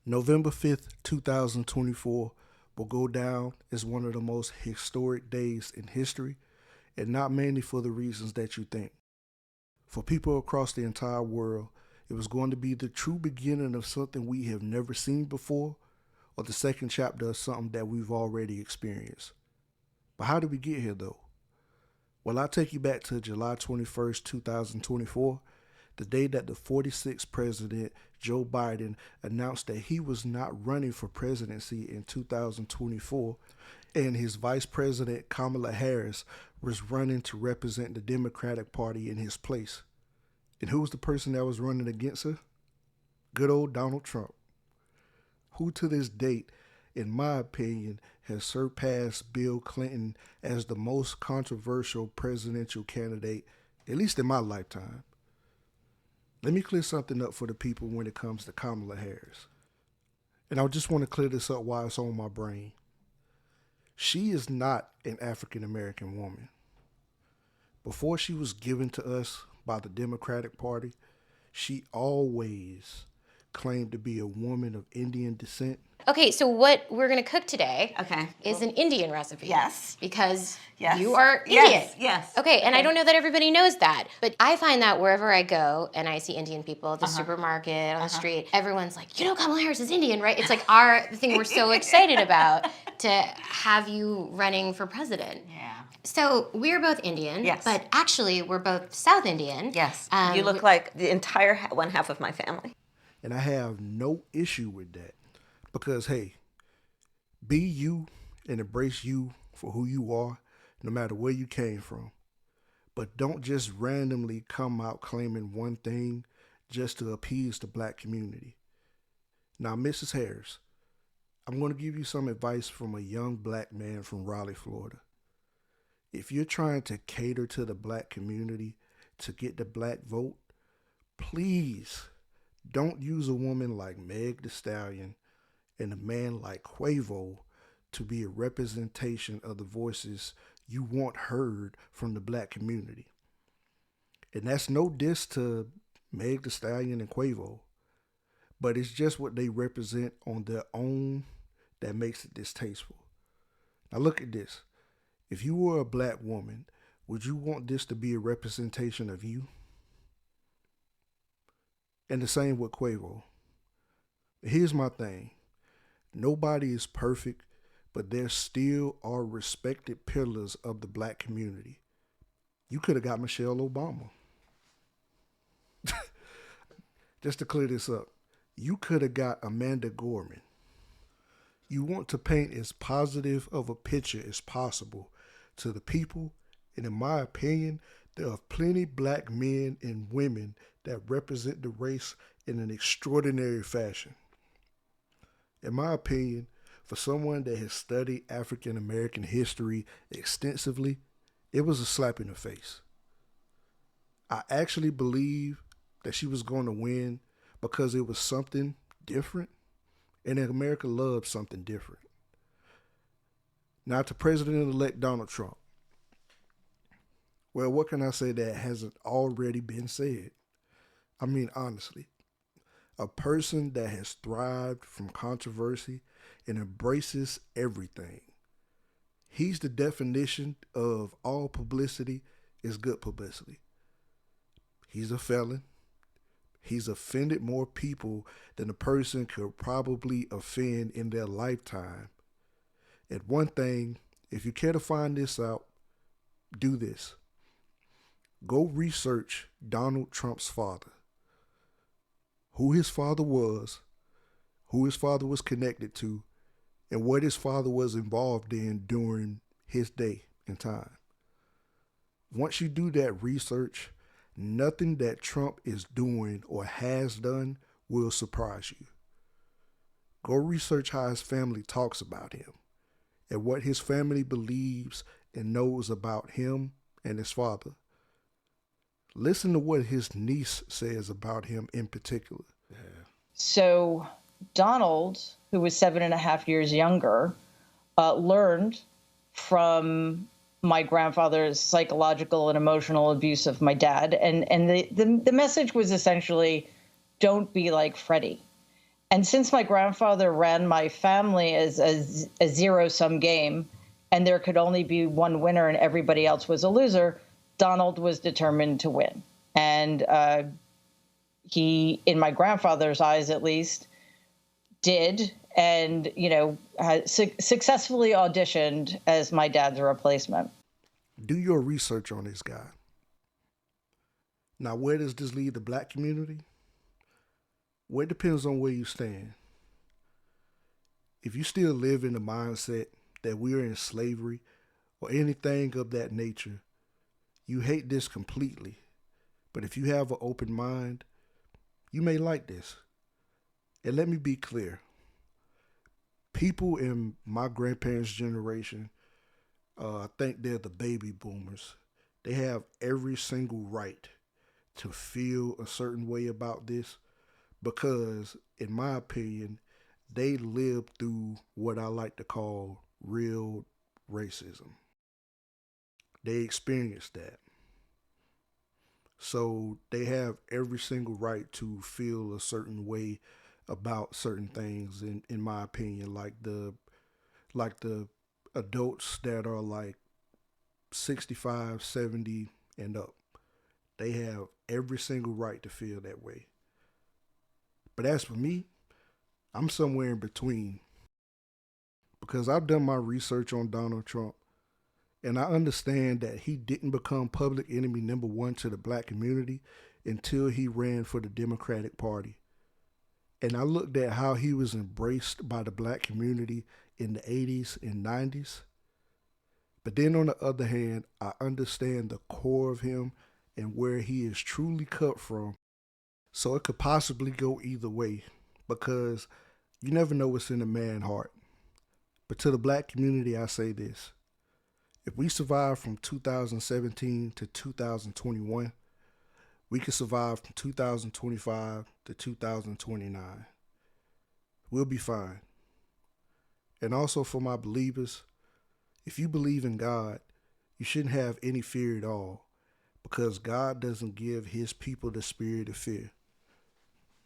November 5th, 2024 will go down as one of the most historic days in history, and not mainly for the reasons that you think. For people across the entire world, it was going to be the true beginning of something we have never seen before, or the second chapter of something that we've already experienced. But how did we get here though? Well, I'll take you back to July 21st, 2024, the day that the 46th president, Joe Biden, announced that he was not running for presidency in 2024, and his vice president, Kamala Harris, was running to represent the Democratic Party in his place. And who was the person that was running against her? Good old Donald Trump, who to this date, in my opinion, has surpassed Bill Clinton as the most controversial presidential candidate, at least in my lifetime. Let me clear something up for the people when it comes to Kamala Harris. And I just want to clear this up while it's on my brain. She is not an African American woman. Before she was given to us by the Democratic Party, she always claimed to be a woman of Indian descent. Okay, so what we're going to cook today is an Indian recipe. Yes. Because Yes. you are Indian. Yes. Okay, and I don't know that everybody knows that, but I find that wherever I go and I see Indian people at the supermarket, on the street, everyone's like, you know Kamala Harris is Indian, right? It's like the thing we're so excited about to have you running for president. Yeah. So we're both Indian, Yes. but actually we're both South Indian. Yes. You look like the entire one half of my family. And I have no issue with that. Because, hey, be you and embrace you for who you are, no matter where you came from. But don't just randomly come out claiming one thing just to appease the black community. Now, Mrs. Harris, I'm going to give you some advice from a young black man from Raleigh, Florida. If you're trying to cater to the black community to get the black vote, please don't use a woman like Meg Thee Stallion and a man like Quavo to be a representation of the voices you want heard from the black community. And that's no diss to Meg Thee Stallion and Quavo, but it's just what they represent on their own that makes it distasteful. Now look at this. If you were a black woman, would you want this to be a representation of you? And the same with Quavo. Here's my thing. Nobody is perfect, but there still are respected pillars of the black community. You could have got Michelle Obama. Just to clear this up, you could have got Amanda Gorman. You want to paint as positive of a picture as possible to the people, and in my opinion, there are plenty black men and women that represent the race in an extraordinary fashion. In my opinion, for someone that has studied African American history extensively, it was a slap in the face. I actually believe that she was going to win because it was something different, and that America loves something different. Now to President-elect Donald Trump. Well, what can I say that hasn't already been said? I mean, honestly, a person that has thrived from controversy and embraces everything. He's the definition of all publicity is good publicity. He's a felon. He's offended more people than a person could probably offend in their lifetime. And one thing, if you care to find this out, do this. Go research Donald Trump's father. Who his father was, who his father was connected to, and what his father was involved in during his day and time. Once you do that research, nothing that Trump is doing or has done will surprise you. Go research how his family talks about him and what his family believes and knows about him and his father. Listen to what his niece says about him in particular. Yeah. So Donald, who was 7.5 years younger, learned from my grandfather's psychological and emotional abuse of my dad. And the message was essentially, don't be like Freddie. And since my grandfather ran my family as a zero-sum game, and there could only be one winner and everybody else was a loser, Donald was determined to win. And he, in my grandfather's eyes at least, did, and, successfully auditioned as my dad's replacement. Do your research on this guy. Now, where does this leave the black community? Well, it depends on where you stand. If you still live in the mindset that we're in slavery or anything of that nature, you hate this completely. But if you have an open mind, you may like this. And let me be clear. People in my grandparents' generation, I think they're the baby boomers. They have every single right to feel a certain way about this because, in my opinion, they lived through what I like to call real racism. They experienced that. So they have every single right to feel a certain way about certain things, in my opinion, like the adults that are like 65, 70 and up. They have every single right to feel that way. But as for me, I'm somewhere in between because I've done my research on Donald Trump and I understand that he didn't become public enemy number one to the black community until he ran for the Democratic Party. And I looked at how he was embraced by the black community in the 80s and 90s. But then on the other hand, I understand the core of him and where he is truly cut from. So it could possibly go either way because you never know what's in a man's heart. But to the black community, I say this. If we survive from 2017 to 2021, we can survive from 2025 to 2029. We'll be fine. And also for my believers, if you believe in God, you shouldn't have any fear at all because God doesn't give his people the spirit of fear.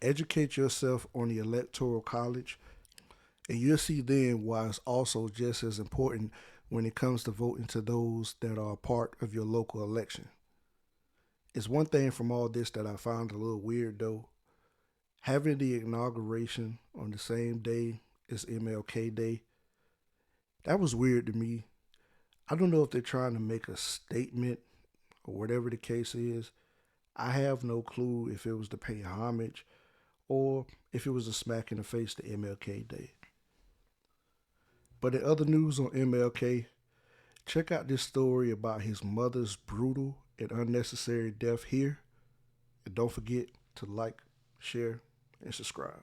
Educate yourself on the Electoral College, and you'll see then why it's also just as important when it comes to voting to those that are a part of your local election. It's one thing from all this that I found a little weird though. Having the inauguration on the same day as MLK Day, that was weird to me. I don't know if they're trying to make a statement or whatever the case is. I have no clue if it was to pay homage or if it was a smack in the face to MLK Day. But in other news on MLK, check out this story about his mother's brutal and unnecessary death here. And don't forget to like, share, and subscribe.